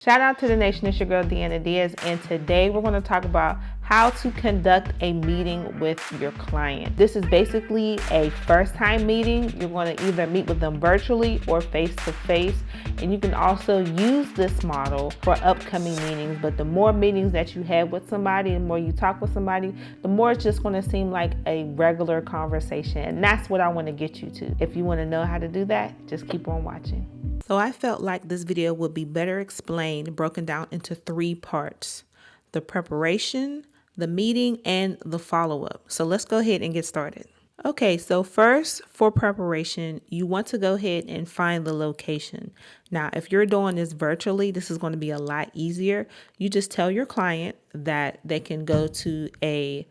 Shout out to the nation, it's your girl Deanna Diaz, and today we're going to talk about how to conduct a meeting with your client. This is basically a first time meeting. You're going to either meet with them virtually or face to face, and you can also use this model for upcoming meetings. But the more meetings that you have with somebody, the more you talk with somebody, the more it's just going to seem like a regular conversation, and that's what I want to get you to. If you want to know how to do that, just keep on watching. So I felt like this video would be better explained, broken down into 3 parts: the preparation, the meeting, and the follow-up. So let's go ahead and get started. Okay, so first, for preparation, you want to go ahead and find the location. Now, if you're doing this virtually, this is going to be a lot easier. You just tell your client that they can go to a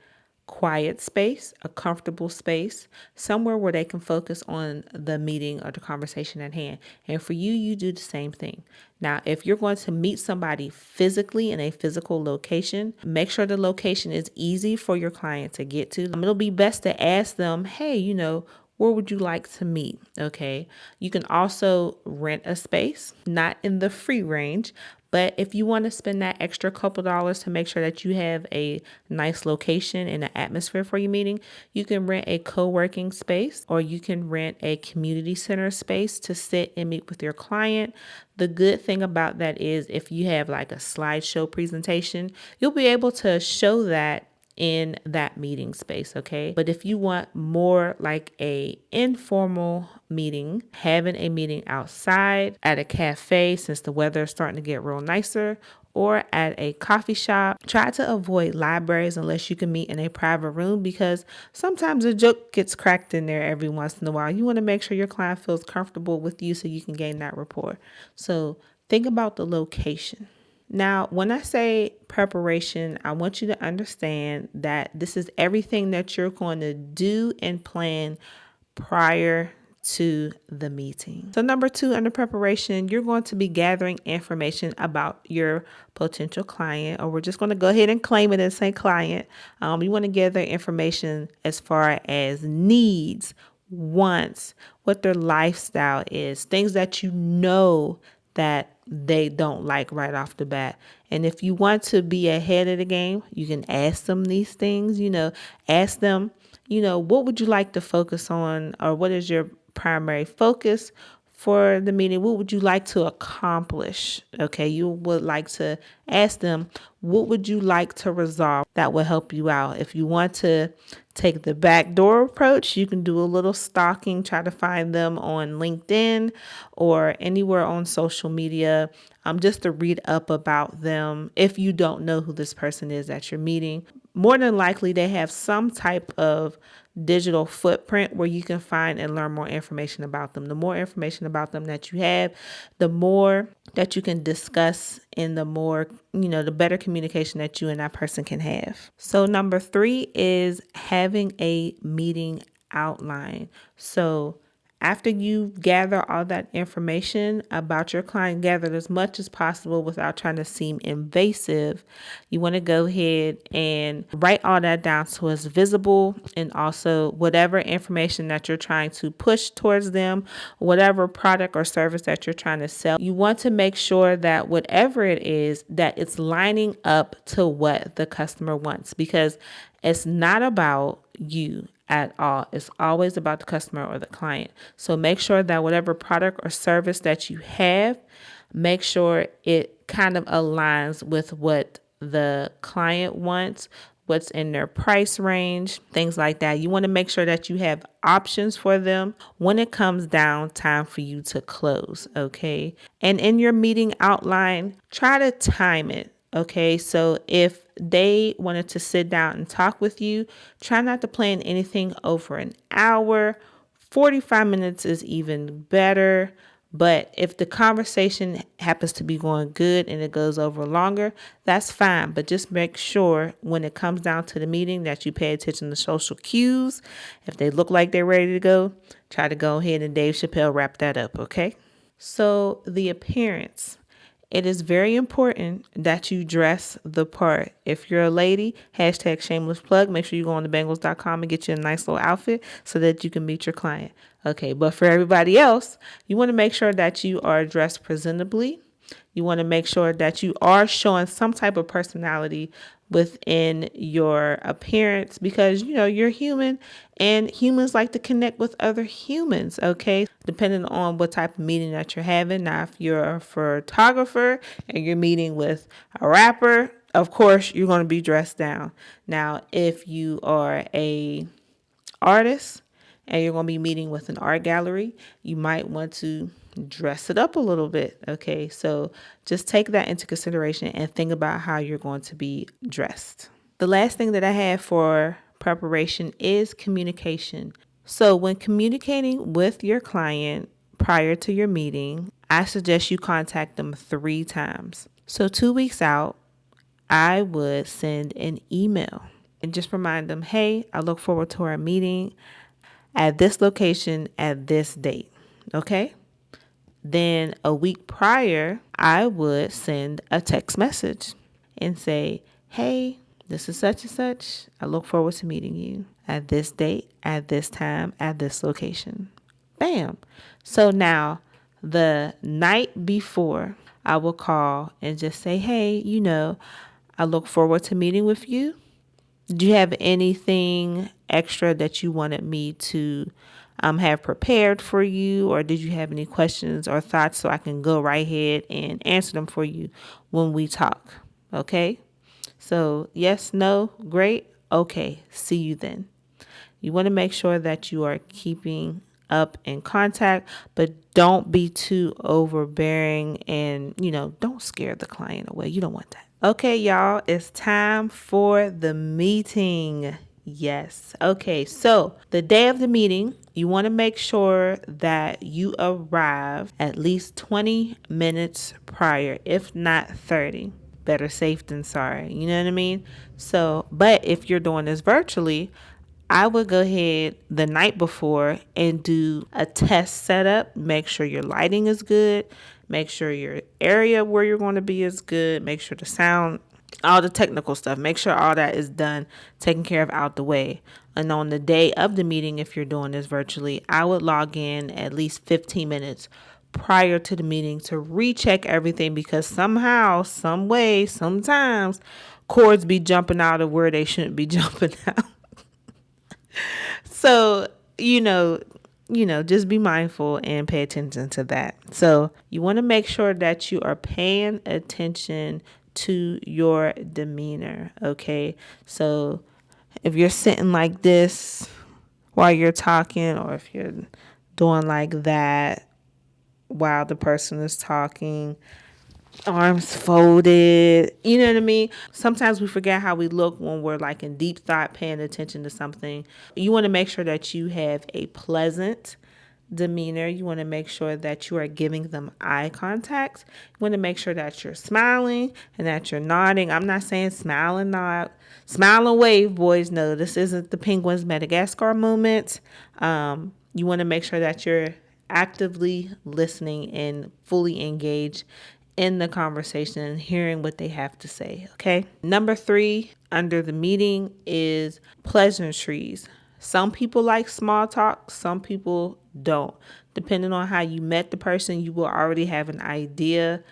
quiet space, a comfortable space, somewhere where they can focus on the meeting or the conversation at hand. And for you, you do the same thing. Now, if you're going to meet somebody physically in a physical location, make sure the location is easy for your client to get to. It'll be best to ask them, hey, where would you like to meet? Okay. You can also rent a space, not in the free range, but if you want to spend that extra couple dollars to make sure that you have a nice location and an atmosphere for your meeting, you can rent a co-working space, or you can rent a community center space to sit and meet with your client. The good thing about that is if you have like a slideshow presentation, you'll be able to show that in that meeting space, okay? But if you want more like a informal meeting, having a meeting outside at a cafe, since the weather is starting to get real nicer, or at a coffee shop, try to avoid libraries unless you can meet in a private room, because sometimes a joke gets cracked in there every once in a while. You want to make sure your client feels comfortable with you so you can gain that rapport. So think about the location. Now, when I say preparation, I want you to understand that this is everything that you're going to do and plan prior to the meeting. So number 2, under preparation, you're going to be gathering information about your potential client, or we're just going to go ahead and claim it and say client. You want to gather information as far as needs, wants, what their lifestyle is, things that you know that they don't like right off the bat. And if you want to be ahead of the game, you can ask them these things, ask them, what would you like to focus on, or what is your primary focus for the meeting? What would you like to accomplish? Okay, you would like to ask them, what would you like to resolve that will help you out? If you want to take the backdoor approach, you can do a little stalking, try to find them on LinkedIn or anywhere on social media, just to read up about them. If you don't know who this person is at your meeting, more than likely they have some type of digital footprint where you can find and learn more information about them. The more information about them that you have, the more that you can discuss, and the more, the better communication that you and that person can have. So number 3 is having a meeting outline. So after you gather all that information about your client, gathered as much as possible without trying to seem invasive, you want to go ahead and write all that down so it's visible, and also whatever information that you're trying to push towards them, whatever product or service that you're trying to sell, you want to make sure that whatever it is, that it's lining up to what the customer wants, because it's not about you at all. It's always about the customer or the client. So make sure that whatever product or service that you have, make sure it kind of aligns with what the client wants, what's in their price range, things like that. You want to make sure that you have options for them when it comes down time for you to close, okay? And in your meeting outline, try to time it. Okay, so if they wanted to sit down and talk with you, try not to plan anything over an hour. 45 minutes is even better. But if the conversation happens to be going good and it goes over longer, that's fine. But just make sure when it comes down to the meeting that you pay attention to social cues. If they look like they're ready to go, try to go ahead and Dave Chappelle wrap that up, okay? So the appearance. It is very important that you dress the part. If you're a lady, hashtag shameless plug, make sure you go on thebangles.com and get you a nice little outfit so that you can meet your client. Okay, but for everybody else, you want to make sure that you are dressed presentably. You want to make sure that you are showing some type of personality within your appearance, because you're human and humans like to connect with other humans. Okay, depending on what type of meeting that you're having. Now, if you're a photographer and you're meeting with a rapper, of course you're going to be dressed down. Now, if you are a artist and you're going to be meeting with an art gallery, you might want to dress it up a little bit. Okay, so just take that into consideration and think about how you're going to be dressed. The last thing that I have for preparation is communication. So when communicating with your client prior to your meeting, I suggest you contact them 3 times. So 2 weeks out, I would send an email and just remind them, hey, I look forward to our meeting at this location at this date. Okay? Then a week prior, I would send a text message and say, hey, this is such and such. I look forward to meeting you at this date, at this time, at this location. Bam. So now the night before, I will call and just say, hey, I look forward to meeting with you. Do you have anything extra that you wanted me to have prepared for you? Or did you have any questions or thoughts so I can go right ahead and answer them for you when we talk? Okay. So yes, no, great. Okay. See you then. You want to make sure that you are keeping up in contact, but don't be too overbearing and, don't scare the client away. You don't want that. Okay, y'all, it's time for the meeting. Yes. Okay, so the day of the meeting, you want to make sure that you arrive at least 20 minutes prior, if not 30. Better safe than sorry. You know what I mean? So, but if you're doing this virtually, I would go ahead the night before and do a test setup. Make sure your lighting is good. Make sure your area where you're going to be is good. Make sure the sound, all the technical stuff, make sure all that is done, taken care of out the way. And on the day of the meeting, if you're doing this virtually, I would log in at least 15 minutes prior to the meeting to recheck everything, because somehow, some way, sometimes cords be jumping out of where they shouldn't be jumping out. So, just be mindful and pay attention to that. So you want to make sure that you are paying attention to your demeanor. Okay. So if you're sitting like this while you're talking, or if you're doing like that while the person is talking, arms folded, you know what I mean? Sometimes we forget how we look when we're like in deep thought, paying attention to something. You want to make sure that you have a pleasant demeanor. You want to make sure that you are giving them eye contact. You want to make sure that you're smiling and that you're nodding. I'm not saying smile and nod. Smile and wave, boys. No, this isn't the Penguins Madagascar moment. You want to make sure that you're actively listening and fully engaged in the conversation and hearing what they have to say. Okay. Number 3 under the meeting is pleasantries. Some people like small talk, some people don't. Depending on how you met the person, you will already have an idea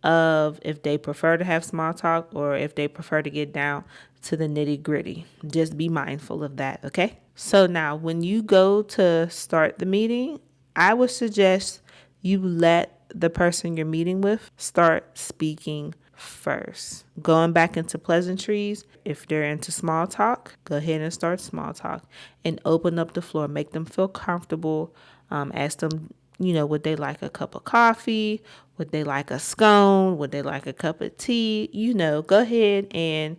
of if they prefer to have small talk or if they prefer to get down to the nitty gritty. Just be mindful of that, okay? So now when you go to start the meeting, I would suggest you let the person you're meeting with start speaking first. Going back into pleasantries, if they're into small talk, go ahead and start small talk and open up the floor. Make them feel comfortable. Ask them, would they like a cup of coffee? Would they like a scone? Would they like a cup of tea? Go ahead and,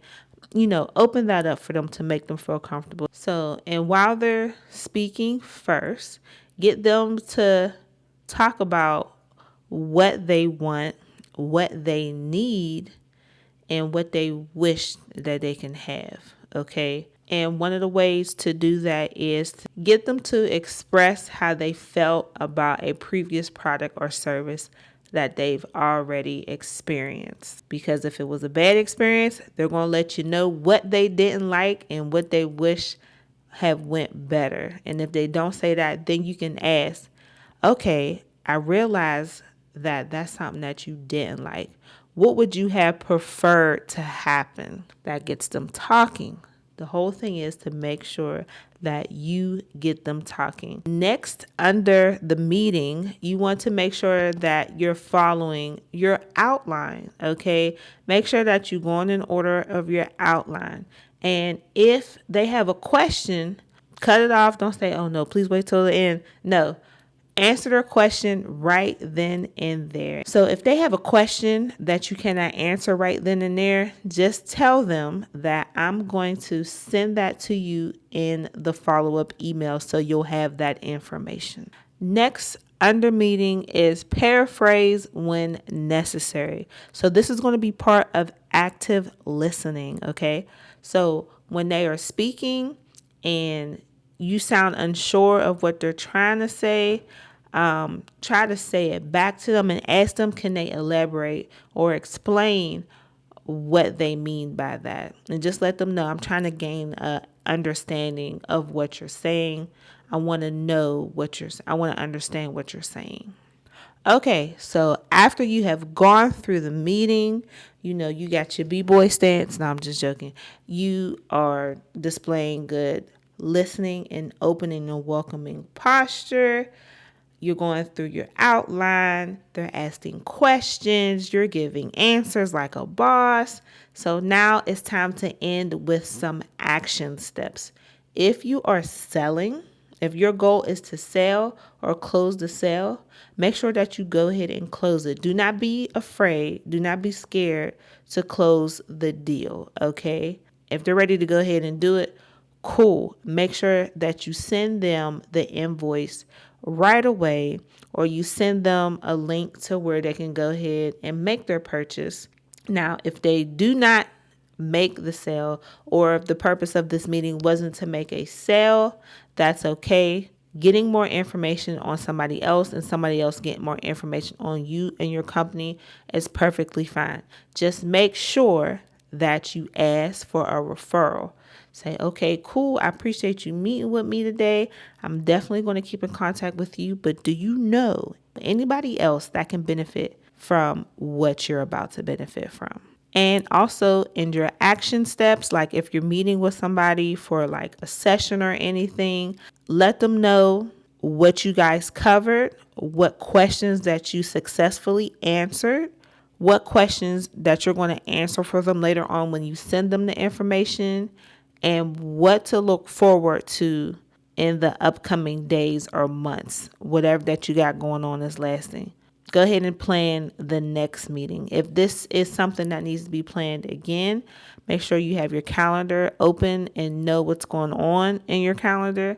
open that up for them to make them feel comfortable. So, and while they're speaking first, get them to talk about what they want, what they need, and what they wish that they can have, okay? And one of the ways to do that is to get them to express how they felt about a previous product or service that they've already experienced. Because if it was a bad experience, they're going to let you know what they didn't like and what they wish have went better. And if they don't say that, then you can ask, okay, I realize that that's something that you didn't like? What would you have preferred to happen? That gets them talking. The whole thing is to make sure that you get them talking. Next, under the meeting, you want to make sure that you're following your outline, okay? Make sure that you're going in order of your outline. And if they have a question, cut it off. Don't say, oh no, please wait till the end. No. Answer their question right then and there. So if they have a question that you cannot answer right then and there, just tell them that I'm going to send that to you in the follow-up email so you'll have that information. Next, under meeting is paraphrase when necessary. So this is going to be part of active listening, okay? So when they are speaking and you sound unsure of what they're trying to say, try to say it back to them and ask them, can they elaborate or explain what they mean by that? And just let them know, I'm trying to gain a understanding of what you're saying. I want to know I want to understand what you're saying. Okay, so after you have gone through the meeting, you got your B-boy stance. No, I'm just joking. You are displaying good listening and opening and welcoming posture. You're going through your outline. They're asking questions. You're giving answers like a boss. So now it's time to end with some action steps. If you are selling, if your goal is to sell or close the sale, make sure that you go ahead and close it. Do not be afraid. Do not be scared to close the deal, okay? If they're ready to go ahead and do it, cool. Make sure that you send them the invoice right away, or you send them a link to where they can go ahead and make their purchase. Now, if they do not make the sale, or if the purpose of this meeting wasn't to make a sale, that's okay. Getting more information on somebody else and somebody else getting more information on you and your company is perfectly fine. Just make sure that you ask for a referral. Say, okay, cool. I appreciate you meeting with me today. I'm definitely going to keep in contact with you. But do you know anybody else that can benefit from what you're about to benefit from? And also in your action steps, like if you're meeting with somebody for like a session or anything, let them know what you guys covered, what questions that you successfully answered, what questions that you're going to answer for them later on when you send them the information, and what to look forward to in the upcoming days or months, whatever that you got going on is lasting. Go ahead and plan the next meeting. If this is something that needs to be planned again, make sure you have your calendar open and know what's going on in your calendar,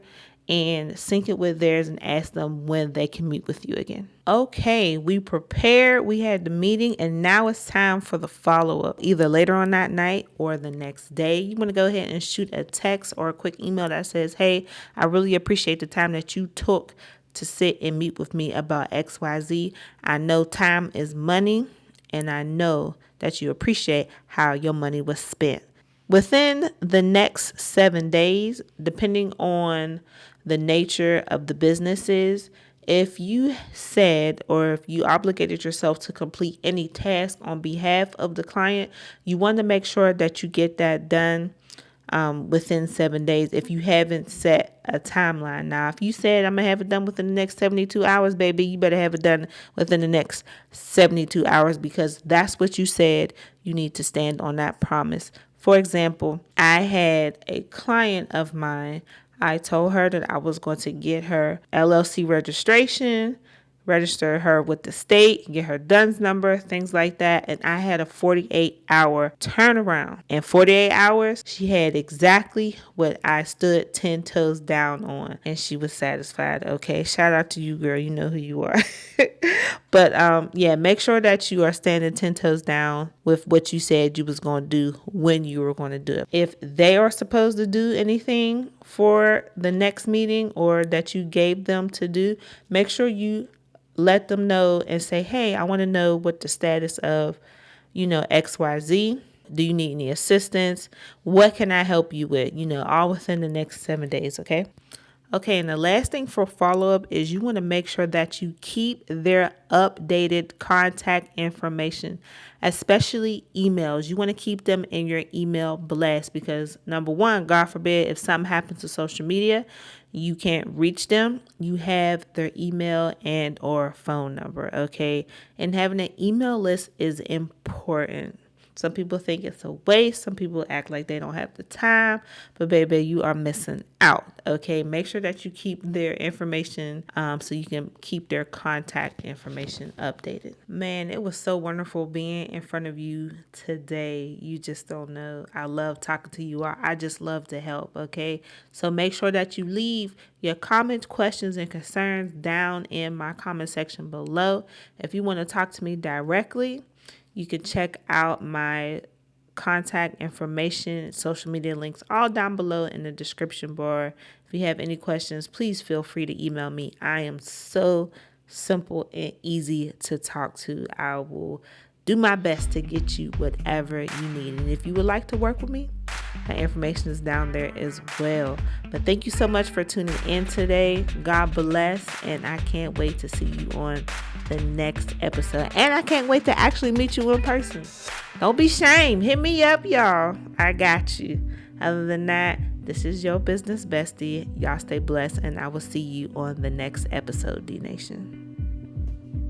and sync it with theirs and ask them when they can meet with you again. Okay, we prepared, we had the meeting, and now it's time for the follow-up, either later on that night or the next day. You want to go ahead and shoot a text or a quick email that says, hey, I really appreciate the time that you took to sit and meet with me about XYZ. I know time is money, and I know that you appreciate how your money was spent. Within the next 7 days, depending on the nature of the businesses, if you said or if you obligated yourself to complete any task on behalf of the client, you want to make sure that you get that done within 7 days if you haven't set a timeline. Now, if you said I'm going to have it done within the next 72 hours, baby, you better have it done within the next 72 hours because that's what you said. You need to stand on that promise. For example, I had a client of mine. I told her that I was going to get her LLC registration, register her with the state, get her DUNS number, things like that. And I had a 48-hour turnaround. In 48 hours, she had exactly what I stood 10 toes down on. And she was satisfied. Okay, shout out to you, girl. You know who you are. But make sure that you are standing 10 toes down with what you said you was going to do when you were going to do it. If they are supposed to do anything for the next meeting or that you gave them to do, make sure you let them know and say, hey, I want to know what the status of, XYZ. Do you need any assistance? What can I help you with? All within the next 7 days, okay? Okay, and the last thing for follow-up is you want to make sure that you keep their updated contact information, especially emails. You want to keep them in your email blast because number one, God forbid, if something happens to social media, you can't reach them. You have their email and or phone number, okay? And having an email list is important. Some people think it's a waste. Some people act like they don't have the time. But baby, you are missing out. Okay, make sure that you keep their information so you can keep their contact information updated. Man, it was so wonderful being in front of you today. You just don't know. I love talking to you. I just love to help. Okay, so make sure that you leave your comments, questions, and concerns down in my comment section below. If you want to talk to me directly, you can check out my contact information, social media links, all down below in the description bar. If you have any questions, please feel free to email me. I am so simple and easy to talk to. I will do my best to get you whatever you need. And if you would like to work with me, my information is down there as well. But thank you so much for tuning in today. God bless. And I can't wait to see you on the next episode. And I can't wait to actually meet you in person. Don't be ashamed. Hit me up, y'all. I got you. Other than that, this is your business bestie. Y'all stay blessed. And I will see you on the next episode, D Nation.